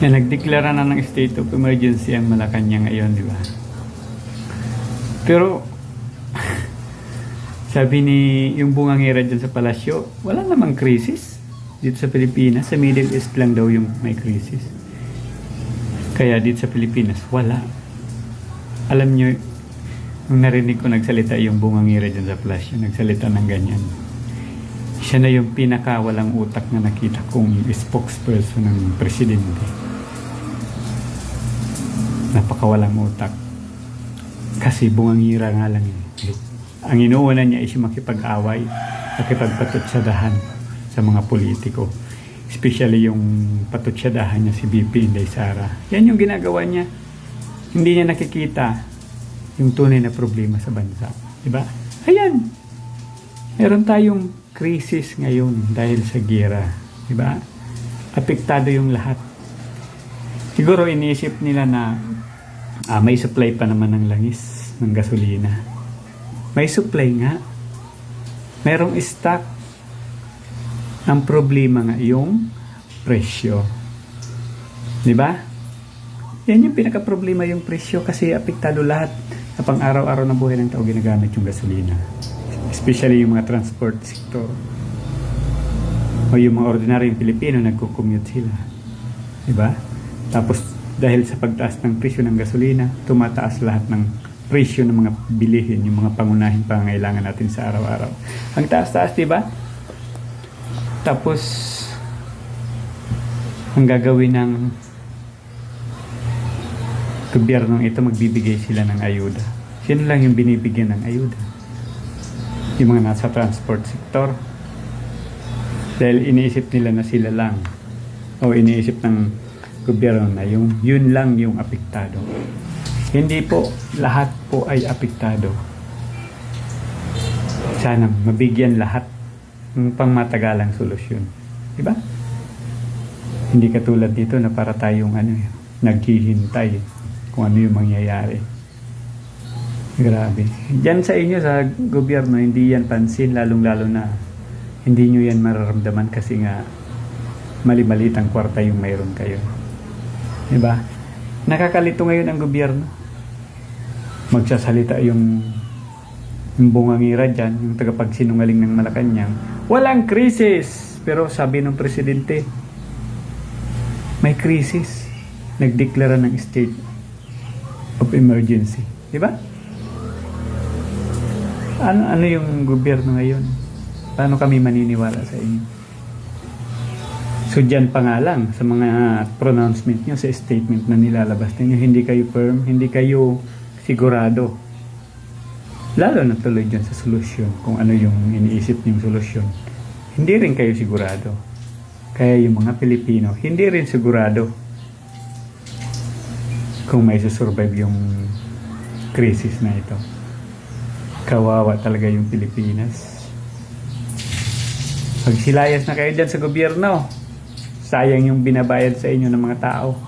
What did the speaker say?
Na nagdeklara na ng state of emergency ang Malacanang ngayon, di ba? Pero sabi ni yung bungangira dyan sa palasyo, wala namang krisis dito sa Pilipinas. Sa Middle East lang daw yung may krisis. Kaya dito sa Pilipinas, wala. Alam nyo, nung narinig ko nagsalita yung bungangira dyan sa palasyo, nagsalita ng ganyan. Siya na yung pinaka walang utak na nakita kong spokesperson ng presidente. Napakawalang utak. Kasi bungangira nga lang yun. Ang inuuna niya is yung makipag-away, makipagpatutsadahan sa mga politiko. Especially yung patutsadahan niya si BP Inday Sara. Yan yung ginagawa niya. Hindi niya nakikita yung tunay na problema sa bansa. Diba? Ayan. Meron tayong krisis ngayon dahil sa giyera. Diba? Apektado yung lahat. Siguro iniisip nila na may supply pa naman ng langis, ng gasolina. May supply nga. Merong stock. Ang problema nga yung presyo. Diba? Yan yung pinaka-problema, yung presyo, kasi apektado lahat sa pang-araw-araw na buhay ng tao ginagamit yung gasolina. Especially yung mga transport sector. O yung mga ordinaryong Pilipino, nagko-commute sila. Diba? Tapos, dahil sa pagtaas ng presyo ng gasolina, tumataas lahat ng presyo ng mga bilihin, yung mga pangunahing pangangailangan natin sa araw-araw. Ang taas-taas, diba? Tapos, ang gagawin ng gobyernong ito, magbibigay sila ng ayuda. Sino lang yung binibigyan ng ayuda? Yung mga nasa transport sector. Dahil iniisip nila na sila lang, o iniisip ng gobyerno na yun lang yung apektado. Hindi po, lahat po ay apektado. Sana mabigyan lahat ng pangmatagalang solusyon. Diba? Hindi katulad dito na para tayong naghihintay kung ano yung mangyayari. Grabe. Diyan sa inyo, sa gobyerno, hindi yan pansin, lalong-lalo na hindi nyo yan mararamdaman kasi nga mali-malitang kwarta yung mayroon kayo. Diba? Nakakalito ngayon ang gobyerno. Magsasalita yung bungangira dyan, yung tagapagsinungaling ng Malacanang, walang krisis. Pero sabi ng presidente, may krisis. Nagdeklara ng state of emergency. Diba? Ano yung gobyerno ngayon? Paano kami maniniwala sa inyo? So dyan pa nga lang sa mga pronouncement nyo, sa statement na nilalabas ninyo, hindi kayo firm, hindi kayo sigurado. Lalo na tuloy dyan sa solusyon, kung ano yung iniisip niyong solusyon. Hindi rin kayo sigurado. Kaya yung mga Pilipino, hindi rin sigurado kung may susurvive yung krisis na ito. Kawawa talaga yung Pilipinas. Pagsilayas na kayo dyan sa gobyerno, sayang yung binabayad sa inyo ng mga tao.